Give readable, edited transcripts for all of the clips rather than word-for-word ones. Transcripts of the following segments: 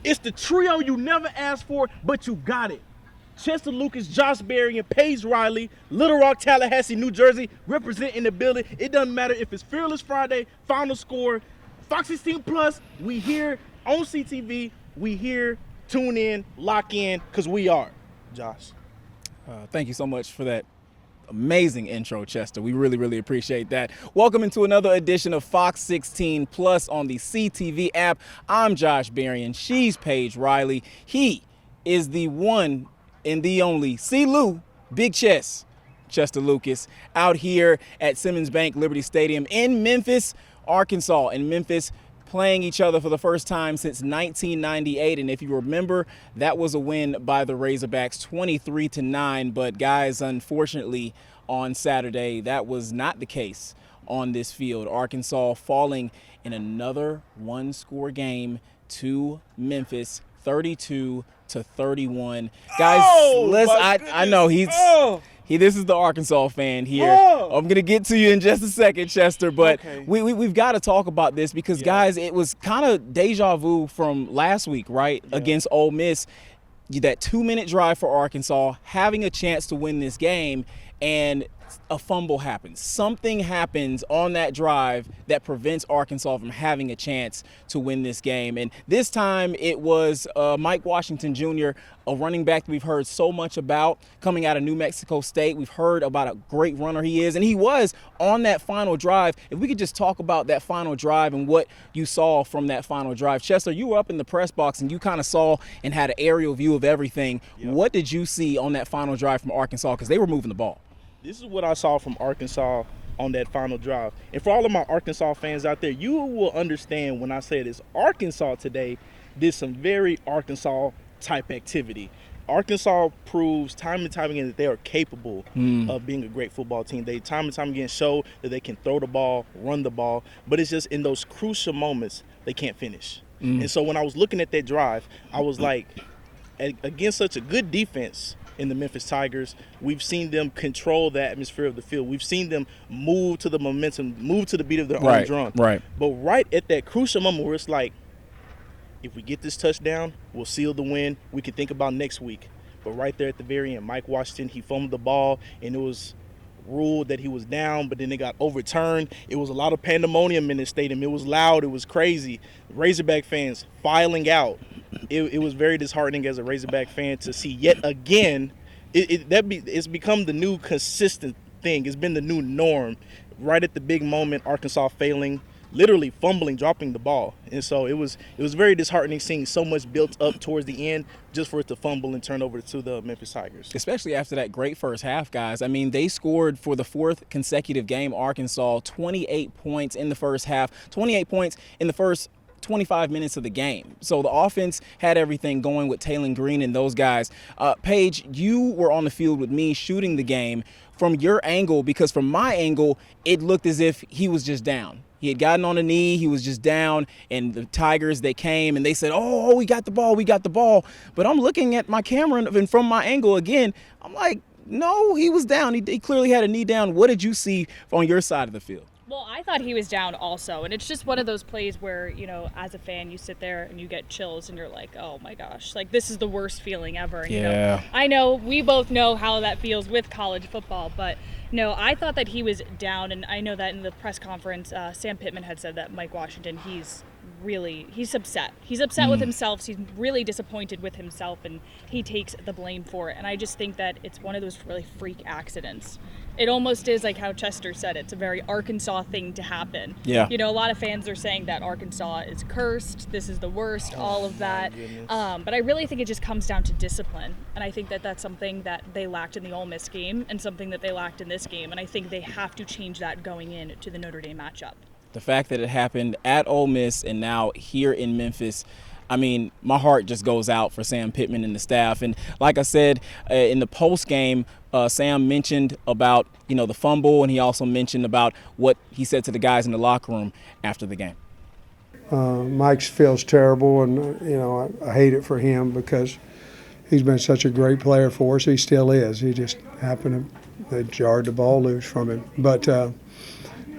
It's the trio you never asked for, but you got it. Chester Lucas, Josh Berrien, Paige Riley, Little Rock, Tallahassee, New Jersey, representing the building. It doesn't matter if it's Fearless Friday, Final Score, Fox 16 Plus, we here on CTV, we here, tune in, lock in, because we are. Josh. Thank you so much for that amazing intro, Chester. We really, really appreciate that. Welcome into another edition of Fox 16 Plus on the CTV app. I'm Josh Berrien. She's Paige Riley. He is the one and the only C-Lou, Big Chess, Chester Lucas, out here at Simmons Bank Liberty Stadium in Memphis, Arkansas. In Memphis, playing each other for the first time since 1998. And if you remember, that was a win by the Razorbacks 23-9. But guys, unfortunately, on Saturday, that was not the case on this field. Arkansas falling in another one-score game to Memphis, 32-31. Guys, I know this is the Arkansas fan here. I'm going to get to you in just a second, Chester, but Okay. we've got to talk about this because, guys, it was kind of deja vu from last week, right, against Ole Miss. That 2-minute drive for Arkansas, having a chance to win this game, and a fumble happens. Something happens on that drive that prevents Arkansas from having a chance to win this game. And this time it was Mike Washington Jr., a running back that we've heard so much about coming out of New Mexico State. We've heard about a great runner he is, and he was on that final drive. If we could just talk about that final drive and what you saw from that final drive. Chester, you were up in the press box and you kind of saw and had an aerial view of everything. Yep. What did you see on that final drive from Arkansas? Because they were moving the ball. This is what I saw from Arkansas on that final drive. And for all of my Arkansas fans out there, you will understand when I say this. Arkansas today did some very Arkansas-type activity. Arkansas proves time and time again that they are capable of being a great football team. They time and time again show that they can throw the ball, run the ball, but it's just in those crucial moments they can't finish. And so when I was looking at that drive, I was like, against such a good defense in the Memphis Tigers, we've seen them control the atmosphere of the field. We've seen them move to the momentum, move to the beat of their own drum. Right. But right at that crucial moment where it's like, if we get this touchdown, we'll seal the win. We can think about next week. But right there at the very end, Mike Washington, he fumbled the ball, and it was ruled that he was down, but then it got overturned. It was a lot of pandemonium in the stadium. It was loud. It was crazy. Razorback fans filing out. It was very disheartening as a Razorback fan to see yet again. It's become the new consistent thing. It's been the new norm. Right at the big moment, Arkansas failing, literally fumbling, dropping the ball. And so it was very disheartening seeing so much built up towards the end just for it to fumble and turn over to the Memphis Tigers. Especially after that great first half, guys. I mean, they scored for the fourth consecutive game, Arkansas, 28 points in the first half, 28 points in the first 25 minutes of the game. So the offense had everything going with Tayen Green and those guys. Paige, you were on the field with me shooting the game from your angle, because from my angle, it looked as if he was just down. He had gotten on a knee, he was just down, and the Tigers, they came and they said, oh, we got the ball. But I'm looking at my camera and from my angle again, I'm like, no, he was down. He clearly had a knee down. What did you see on your side of the field? Well, I thought he was down also, and it's just one of those plays where, you know, as a fan, you sit there and you get chills and you're like, oh my gosh, like this is the worst feeling ever. And, you know, I know we both know how that feels with college football, but no, I thought that he was down, and I know that in the press conference, Sam Pitman had said that Mike Washington, he's upset. He's upset with himself. He's really disappointed with himself, and he takes the blame for it. And I just think that it's one of those really freak accidents. It almost is like how Chester said, it's a very Arkansas thing to happen. Yeah. You know, a lot of fans are saying that Arkansas is cursed, this is the worst, all of that. But I really think it just comes down to discipline. And I think that that's something that they lacked in the Ole Miss game and something that they lacked in this game. And I think they have to change that going into the Notre Dame matchup. The fact that it happened at Ole Miss and now here in Memphis, I mean, my heart just goes out for Sam Pitman and the staff. And like I said, in the post game, Sam mentioned about, you know, the fumble, and he also mentioned about what he said to the guys in the locker room after the game. Mike feels terrible, and, you know, I hate it for him because he's been such a great player for us. He still is. He just happened to, they jarred the ball loose from him. But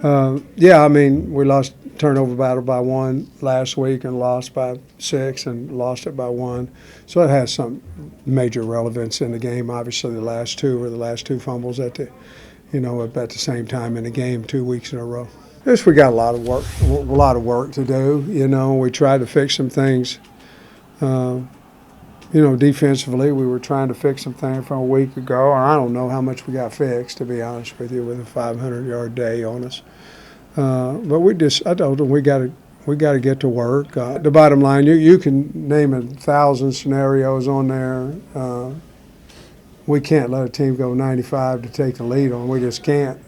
Yeah, I mean, we lost turnover battle by 1 last week and lost by 6 and lost it by 1. So it has some major relevance in the game. Obviously, the last two fumbles at the same time in the game 2 weeks in a row. Yes, we got a lot of work to do. We tried to fix some things. Defensively, we were trying to fix some things from a week ago. Or I don't know how much we got fixed, to be honest with you, with a 500-yard day on us. But I told them we got to get to work. The bottom line, you can name 1,000 scenarios on there. We can't let a team go 95 to take the lead on. We just can't,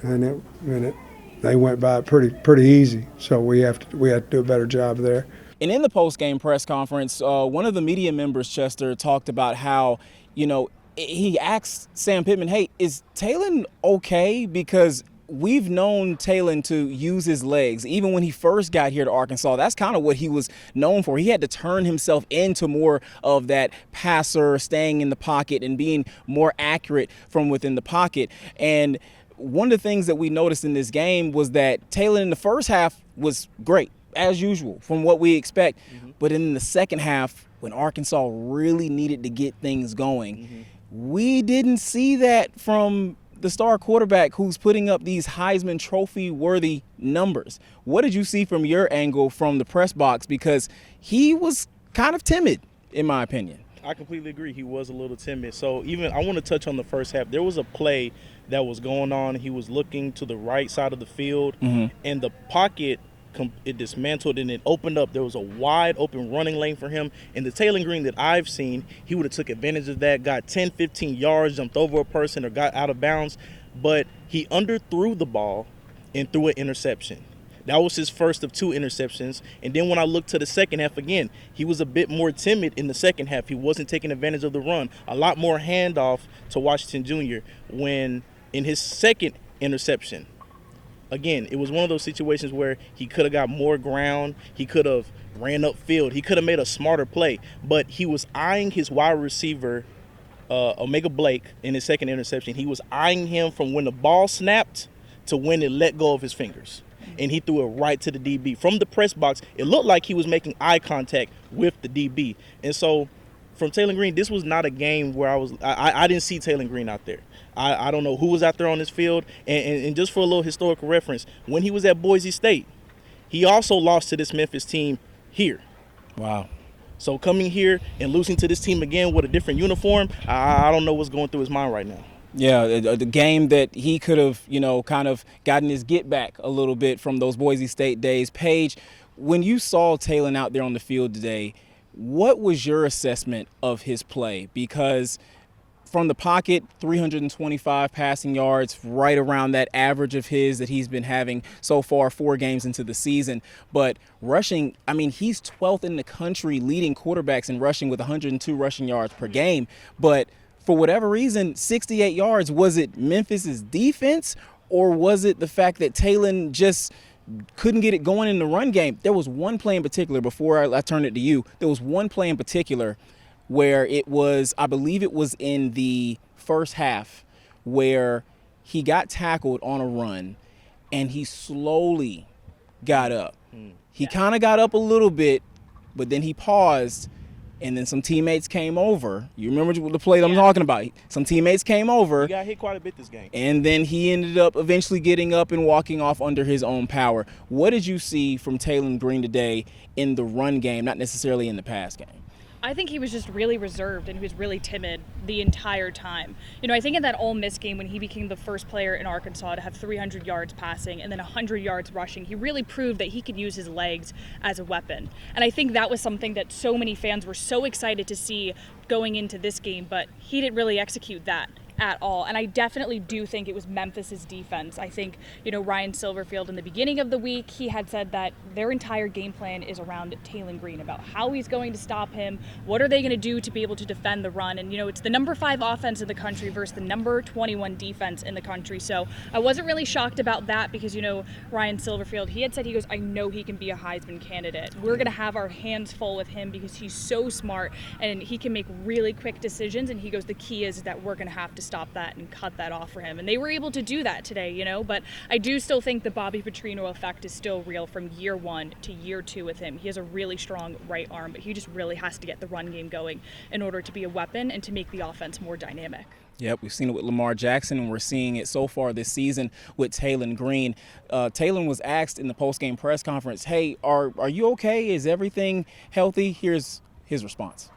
they went by pretty easy. So we have to do a better job there. And in the post-game press conference, one of the media members, Chester, talked about how, he asked Sam Pitman, hey, is Tayen okay? Because we've known Tayen to use his legs. Even when he first got here to Arkansas, that's kind of what he was known for. He had to turn himself into more of that passer, staying in the pocket and being more accurate from within the pocket. And one of the things that we noticed in this game was that Tayen in the first half was great, as usual, from what we expect. Mm-hmm. But in the second half, when Arkansas really needed to get things going, we didn't see that from the star quarterback who's putting up these Heisman Trophy-worthy numbers. What did you see from your angle from the press box? Because he was kind of timid, in my opinion. I completely agree. He was a little timid. So I want to touch on the first half. There was a play that was going on. He was looking to the right side of the field, and the pocket, it dismantled and it opened up. There was a wide open running lane for him. And the Tayen Green that I've seen, he would have took advantage of that, got 10, 15 yards, jumped over a person or got out of bounds. But he underthrew the ball and threw an interception. That was his first of 2 interceptions. And then when I looked to the second half again, he was a bit more timid in the second half. He wasn't taking advantage of the run. A lot more handoff to Washington Jr. when in his second interception. Again, it was one of those situations where he could have got more ground. He could have ran upfield. He could have made a smarter play. But he was eyeing his wide receiver, Omega Blake, in his second interception. He was eyeing him from when the ball snapped to when it let go of his fingers. And he threw it right to the DB. From the press box, it looked like he was making eye contact with the DB. And so from Tayen Green, this was not a game where I didn't see Tayen Green out there. I don't know who was out there on this field. And just for a little historical reference, when he was at Boise State, he also lost to this Memphis team here. Wow. So coming here and losing to this team again with a different uniform, I don't know what's going through his mind right now. Yeah, the game that he could have, kind of gotten his get back a little bit from those Boise State days. Paige, when you saw Tayen out there on the field today, what was your assessment of his play? Because from the pocket, 325 passing yards, right around that average of his that he's been having so far 4 games into the season. But rushing, he's 12th in the country leading quarterbacks in rushing with 102 rushing yards per game. But for whatever reason, 68 yards, was it Memphis's defense or was it the fact that Tayen just couldn't get it going in the run game? There was one play in particular, before I turn it to you, there was one play in particular where it was, I believe it was in the first half, where he got tackled on a run and he slowly got up. He kind of got up a little bit, but then he paused. And then some teammates came over. You remember the play that I'm talking about? Some teammates came over. He got hit quite a bit this game. And then he ended up eventually getting up and walking off under his own power. What did you see from Tayen Green today in the run game, not necessarily in the pass game? I think he was just really reserved and he was really timid the entire time. I think in that Ole Miss game when he became the first player in Arkansas to have 300 yards passing and then 100 yards rushing, he really proved that he could use his legs as a weapon. And I think that was something that so many fans were so excited to see going into this game, but he didn't really execute that at all. And I definitely do think it was Memphis's defense. I think, Ryan Silverfield in the beginning of the week, he had said that their entire game plan is around Tayen Green, about how he's going to stop him, what are they going to do to be able to defend the run. And, it's the number 5 offense in the country versus the number 21 defense in the country. So I wasn't really shocked about that because, Ryan Silverfield, he had said, he goes, I know he can be a Heisman candidate. We're going to have our hands full with him because he's so smart and he can make really quick decisions. And he goes, the key is that we're going to have to stop that and cut that off for him. And they were able to do that today, you know, but I do still think the Bobby Petrino effect is still real from year 1 to year 2 with him. He has a really strong right arm, but he just really has to get the run game going in order to be a weapon and to make the offense more dynamic. Yep, we've seen it with Lamar Jackson, and we're seeing it so far this season with Tayen Green. Tayen was asked in the postgame press conference, hey, are you okay? Is everything healthy? Here's his response.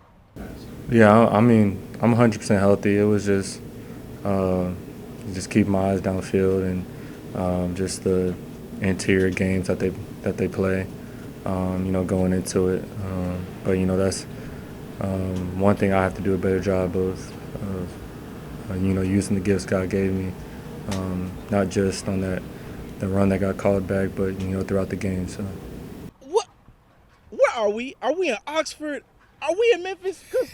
Yeah, I mean, I'm 100% healthy. It was just keep my eyes downfield and just the interior games that they play, you know, going into it. But, you know, that's one thing I have to do a better job of you know, using the gifts God gave me, not just on the run that got called back, but, you know, throughout the game. So. Where are we? Are we in Oxford? Are we in Memphis? Because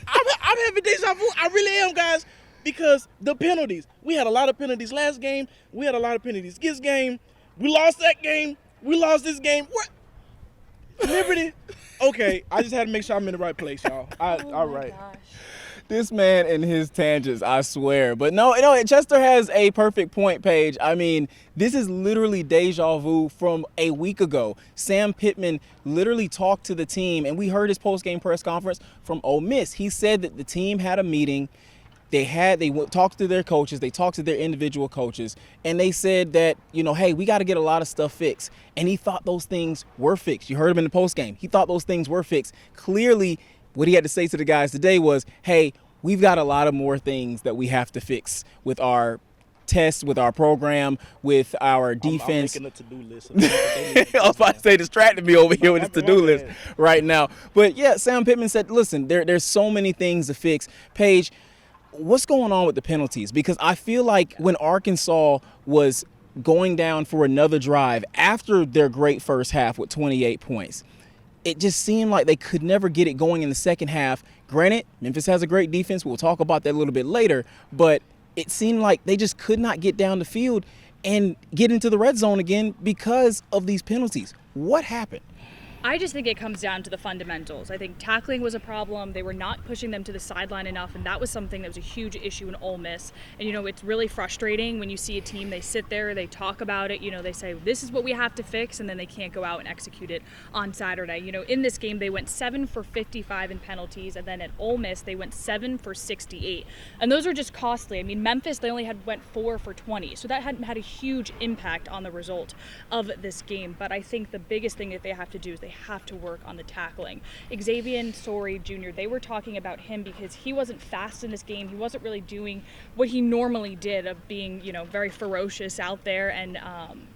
I'm having deja vu. I really am, guys, because the penalties. We had a lot of penalties last game. We had a lot of penalties this game. We lost that game. We lost this game. What? Liberty? Okay, I just had to make sure I'm in the right place, y'all. All right. Gosh. This man and his tangents, I swear. But no, Chester has a perfect point, Paige. I mean, this is literally deja vu from a week ago. Sam Pitman literally talked to the team, and we heard his post-game press conference from Ole Miss. He said that the team had a meeting. They talked to their coaches. They talked to their individual coaches, and they said that, you know, hey, we got to get a lot of stuff fixed. And he thought those things were fixed. You heard him in the postgame. He thought those things were fixed. Clearly, what he had to say to the guys today was, hey, we've got a lot of more things that we have to fix with our tests, with our program, with our defense. I'm making a to-do list. I was about to say, distracted me over here with his to-do list right now. But, yeah, Sam Pittman said, listen, there's so many things to fix. Paige, what's going on with the penalties? Because I feel like when Arkansas was going down for another drive after their great first half with 28 points, it just seemed like they could never get it going in the second half. Granted, Memphis has a great defense. We'll talk about that a little bit later. But it seemed like they just could not get down the field and get into the red zone again because of these penalties. What happened? I just think it comes down to the fundamentals. I think tackling was a problem. They were not pushing them to the sideline enough, and that was something that was a huge issue in Ole Miss. And, you know, it's really frustrating when you see a team, they sit there, they talk about it, you know, they say, this is what we have to fix, and then they can't go out and execute it on Saturday. You know, in this game, they went 7 for 55 in penalties, and then at Ole Miss, they went 7 for 68. And those are just costly. I mean, Memphis, they only went 4 for 20. So that had a huge impact on the result of this game. But I think the biggest thing that they have to do is they have to work on the tackling. Xavier Sorey Jr., they were talking about him because he wasn't fast in this game. He wasn't really doing what he normally did of being, you know, very ferocious out there. And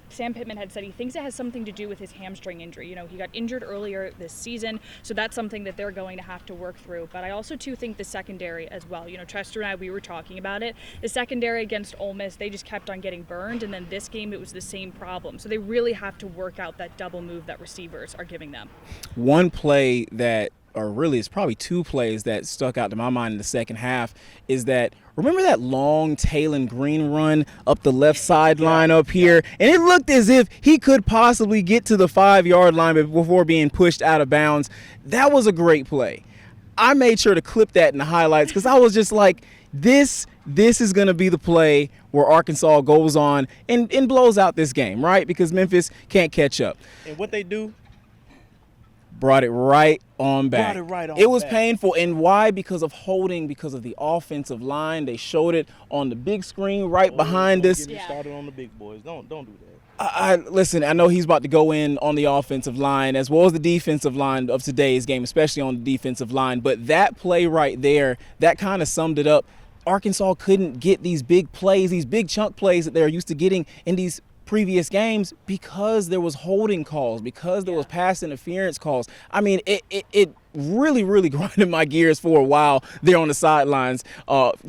Sam Pittman had said he thinks it has something to do with his hamstring injury. You know, he got injured earlier this season, so that's something that they're going to have to work through. But I also, too, think the secondary as well. You know, Chester and I, we were talking about it. The secondary against Ole Miss, they just kept on getting burned, and then this game, it was the same problem. So they really have to work out that double move that receivers are giving them. One play that, or really it's probably two plays that stuck out to my mind in the second half, is that, remember that long Tayen Green run up the left sideline up here? And it looked as if he could possibly get to the 5-yard line before being pushed out of bounds. That was a great play. I made sure to clip that in the highlights because I was just like, this is going to be the play where Arkansas goes on and blows out this game, right? Because Memphis can't catch up. And what they do? Brought it right on back. It was back. painful. And why? Because of holding, because of the offensive line. They showed it on the big screen right behind us. Get me started on the big boys. Don't do that. Listen, I know he's about to go in on the offensive line as well as the defensive line of today's game, especially on the defensive line. But that play right there, that kind of summed it up. Arkansas couldn't get these big plays, these big chunk plays that they're used to getting in these previous games because there was holding calls, because there was pass interference calls. I mean, it really, really grinded my gears for a while there on the sidelines.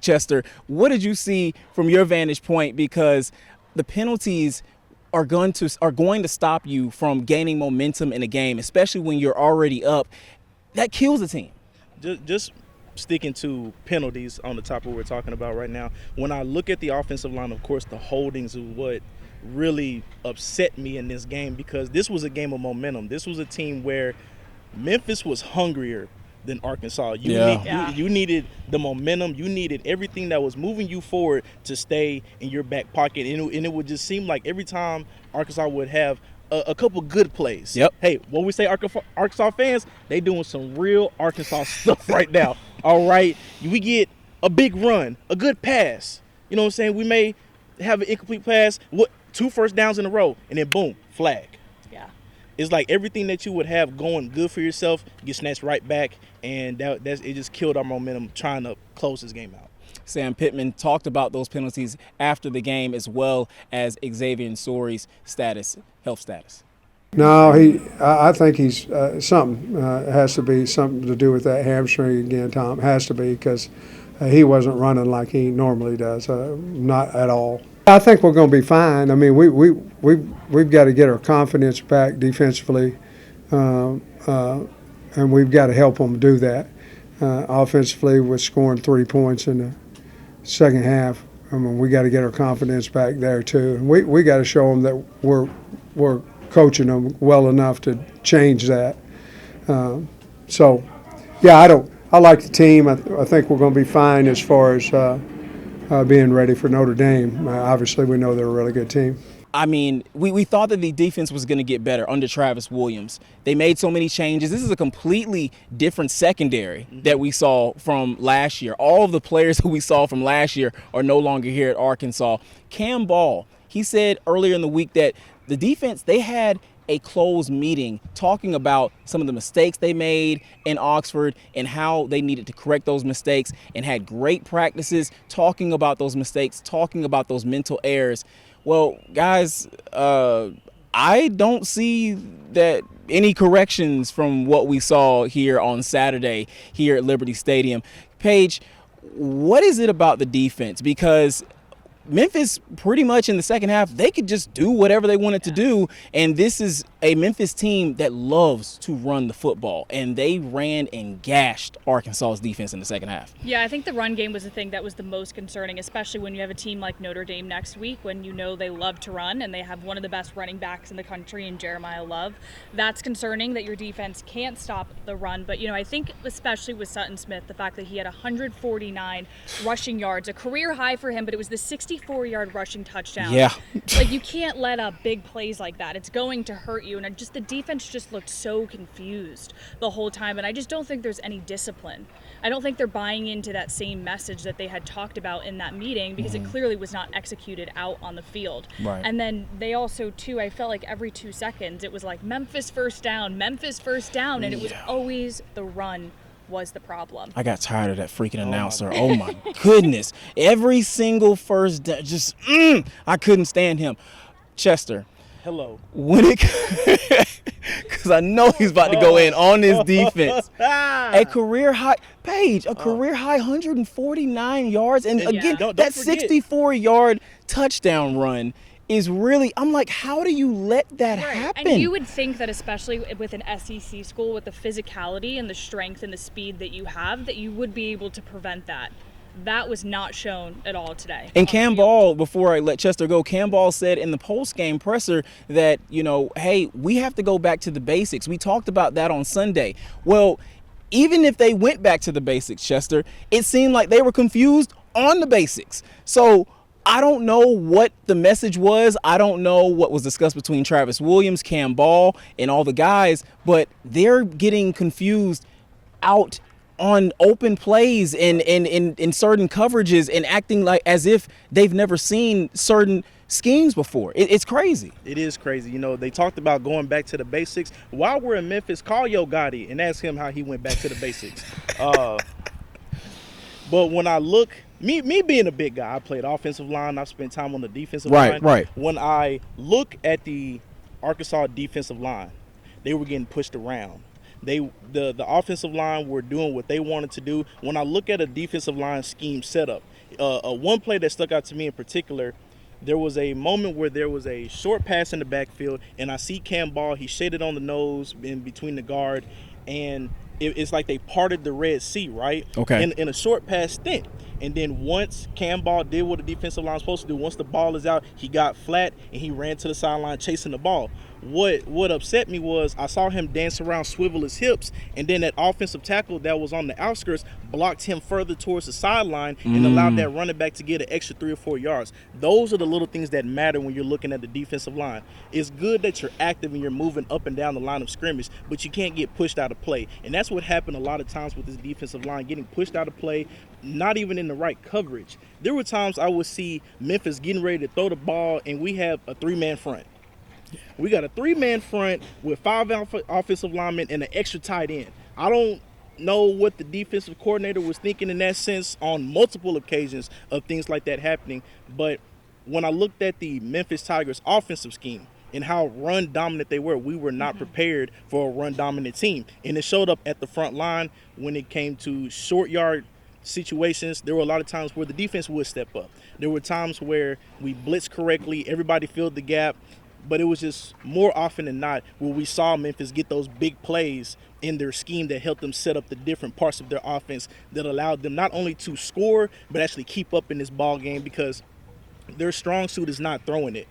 Chester, what did you see from your vantage point? Because the penalties are going to stop you from gaining momentum in a game, especially when you're already up. That kills the team. Just sticking to penalties on the top of what we're talking about right now. When I look at the offensive line, of course, the holdings are what really upset me in this game because this was a game of momentum. This was a team where Memphis was hungrier. than Arkansas. You needed the momentum. You needed everything that was moving you forward to stay in your back pocket. And it would just seem like every time Arkansas would have a couple good plays. Yep. Hey, what we say, Arkansas fans, they doing some real Arkansas stuff right now. All right. We get a big run, a good pass. You know what I'm saying? We may have an incomplete pass, 2 first downs in a row, and then boom, flag. Yeah. It's like everything that you would have going good for yourself gets snatched right back, and it just killed our momentum trying to close this game out. Sam Pitman talked about those penalties after the game, as well as Xavier Nsori's health status. No, I think he's something has to be something to do with that hamstring again, Tom. Has to be, because he wasn't running like he normally does, not at all. I think we're going to be fine. I mean, we've got to get our confidence back defensively, and we've got to help them do that. Offensively, we're scoring 3 points in the second half. I mean, we got to get our confidence back there too. And we got to show them that we're coaching them well enough to change that. So, yeah, I like the team. I think we're going to be fine as far as being ready for Notre Dame. Obviously, we know they're a really good team. I mean, we thought that the defense was going to get better under Travis Williams. They made so many changes. This is a completely different secondary that we saw from last year. All of the players who we saw from last year are no longer here at Arkansas. Cam Ball, he said earlier in the week that the defense, they had a closed meeting talking about some of the mistakes they made in Oxford and how they needed to correct those mistakes, and had great practices talking about those mistakes, talking about those mental errors. Well, guys, I don't see that any corrections from what we saw here on Saturday here at Liberty Stadium. Paige, what is it about the defense? Because Memphis, pretty much in the second half, they could just do whatever they wanted to do. And this is a Memphis team that loves to run the football. And they ran and gashed Arkansas's defense in the second half. Yeah, I think the run game was the thing that was the most concerning, especially when you have a team like Notre Dame next week, when you know they love to run and they have one of the best running backs in the country in Jeremiah Love. That's concerning that your defense can't stop the run. But, you know, I think especially with Sutton Smith, the fact that he had 149 rushing yards, a career high for him, but it was the 64-yard rushing touchdown. Yeah. Like, you can't let up big plays like that. It's going to hurt you. And the defense just looked so confused the whole time. And I just don't think there's any discipline. I don't think they're buying into that same message that they had talked about in that meeting, because it clearly was not executed out on the field. Right. And then they also, too, I felt like every 2 seconds it was like Memphis first down, Memphis first down. And it was always the run was the problem. I got tired of that freaking announcer. Oh my goodness. Every single first down, I couldn't stand him. Chester. Hello. When it, because I know he's about to go in on this defense. A career high, Paige, career high 149 yards. And again, don't that forget. 64-yard touchdown run is really, I'm like, how do you let that happen? And you would think that, especially with an SEC school, with the physicality and the strength and the speed that you have, that you would be able to prevent that. That was not shown at all today. And Cam Ball, before I let Chester go, Cam Ball said in the post-game presser that, you know, hey, we have to go back to the basics. We talked about that on Sunday. Well, even if they went back to the basics, Chester, it seemed like they were confused on the basics. So I don't know what the message was. I don't know what was discussed between Travis Williams, Cam Ball, and all the guys, but they're getting confused out on open plays and in certain coverages and acting like as if they've never seen certain schemes before. It's crazy. It is crazy. You know, they talked about going back to the basics. While we're in Memphis, call Yo Gotti and ask him how he went back to the basics. But when I look, me being a big guy, I played offensive line. I've spent time on the defensive line. Right. When I look at the Arkansas defensive line, they were getting pushed around. The offensive line were doing what they wanted to do. When I look at a defensive line scheme setup, one play that stuck out to me in particular, there was a moment where there was a short pass in the backfield, and I see Cam Ball. He shaded on the nose in between the guard, and it's like they parted the Red Sea, right? Okay. In a short pass stint. And then once Cam Ball did what the defensive line was supposed to do, once the ball is out, he got flat and he ran to the sideline chasing the ball. what upset me was I saw him dance around, swivel his hips, and then that offensive tackle that was on the outskirts blocked him further towards the sideline and allowed that running back to get an extra 3 or 4 yards. Those are the little things that matter when you're looking at the defensive line. It's good that you're active and you're moving up and down the line of scrimmage, but you can't get pushed out of play. And that's what happened a lot of times with this defensive line, getting pushed out of play, not even in the right coverage. There were times I would see Memphis getting ready to throw the ball, and we have a 3-man front. We got a 3-man front with 5 offensive linemen and an extra tight end. I don't know what the defensive coordinator was thinking in that sense on multiple occasions of things like that happening. But when I looked at the Memphis Tigers offensive scheme and how run dominant they were, we were not prepared for a run dominant team. And it showed up at the front line when it came to short yard situations. There were a lot of times where the defense would step up. There were times where we blitzed correctly, everybody filled the gap. But it was just more often than not where we saw Memphis get those big plays in their scheme that helped them set up the different parts of their offense that allowed them not only to score, but actually keep up in this ball game, because their strong suit is not throwing it.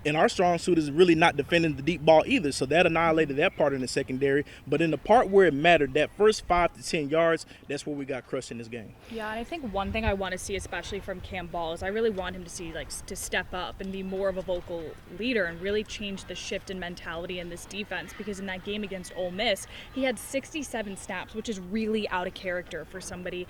And our strong suit is really not defending the deep ball either. So that annihilated that part in the secondary. But in the part where it mattered, that first 5 to 10 yards, that's where we got crushed in this game. Yeah, and I think one thing I want to see, especially from Cam Ball, is I really want him to see, to step up and be more of a vocal leader and really change the shift in mentality in this defense. Because in that game against Ole Miss, he had 67 snaps, which is really out of character for somebody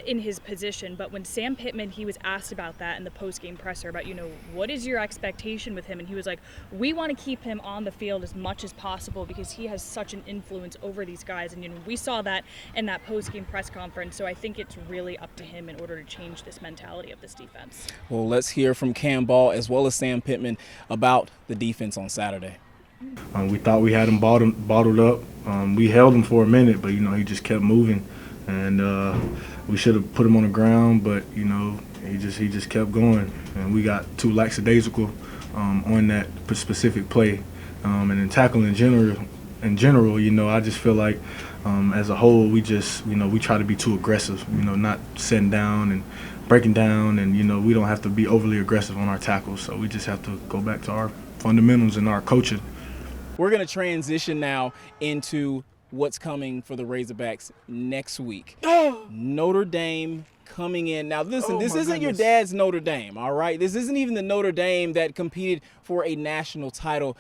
in his position. But when Sam Pitman, he was asked about that in the post-game presser about, what is your expectation with him? And he was like, we want to keep him on the field as much as possible because he has such an influence over these guys. And we saw that in that post-game press conference. So I think it's really up to him in order to change this mentality of this defense. Well, let's hear from Cam Ball as well as Sam Pitman about the defense on Saturday. We thought we had him bottled up. We held him for a minute, but he just kept moving, and we should have put him on the ground, but he just kept going, and we got too lackadaisical on that specific play, and in tackling in general, I just feel like as a whole we just we try to be too aggressive, not sitting down and breaking down, and we don't have to be overly aggressive on our tackles, so we just have to go back to our fundamentals and our coaching. We're going to transition now into what's coming for the Razorbacks next week. Notre Dame coming in. Now, listen, this isn't your dad's Notre Dame, all right? This isn't even the Notre Dame that competed for a national title.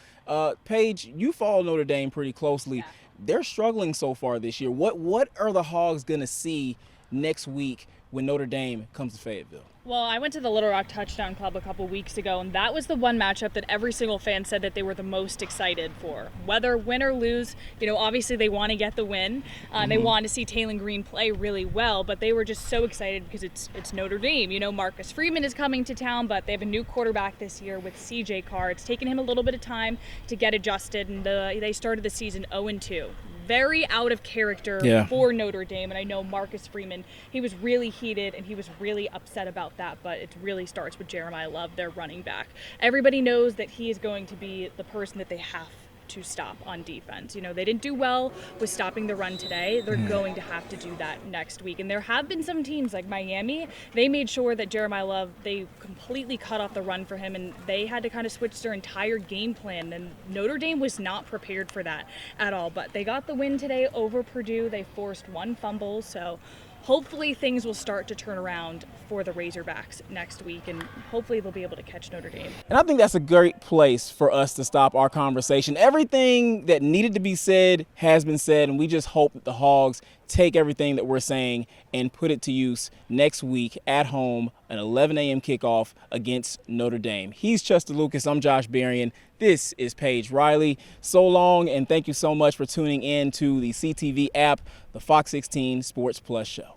Paige, you follow Notre Dame pretty closely. Yeah. They're struggling so far this year. What are the Hogs going to see next week when Notre Dame comes to Fayetteville? Well, I went to the Little Rock Touchdown Club a couple weeks ago, and that was the one matchup that every single fan said that they were the most excited for. Whether win or lose, obviously they want to get the win. They want to see Tayen Green play really well, but they were just so excited because it's Notre Dame. Marcus Freeman is coming to town, but they have a new quarterback this year with CJ Carr. It's taken him a little bit of time to get adjusted, and they started the season 0-2. Very out of character for Notre Dame, and I know Marcus Freeman, he was really heated and he was really upset about that, but it really starts with Jeremiah Love, their running back. Everybody knows that he is going to be the person that they have to stop on defense. They didn't do well with stopping the run today. They're going to have to do that next week. And there have been some teams like Miami, they made sure that Jeremiah Love, they completely cut off the run for him, and they had to kind of switch their entire game plan. And Notre Dame was not prepared for that at all. But they got the win today over Purdue. They forced 1 fumble, so hopefully things will start to turn around for the Razorbacks next week, and hopefully they'll be able to catch Notre Dame. And I think that's a great place for us to stop our conversation. Everything that needed to be said has been said, and we just hope that the Hogs take everything that we're saying and put it to use next week at home, an 11 a.m. kickoff against Notre Dame. He's Chester Lucas. I'm Josh Berrien. This is Paige Riley. So long, and thank you so much for tuning in to the CTV app, the Fox 16 Sports Plus show.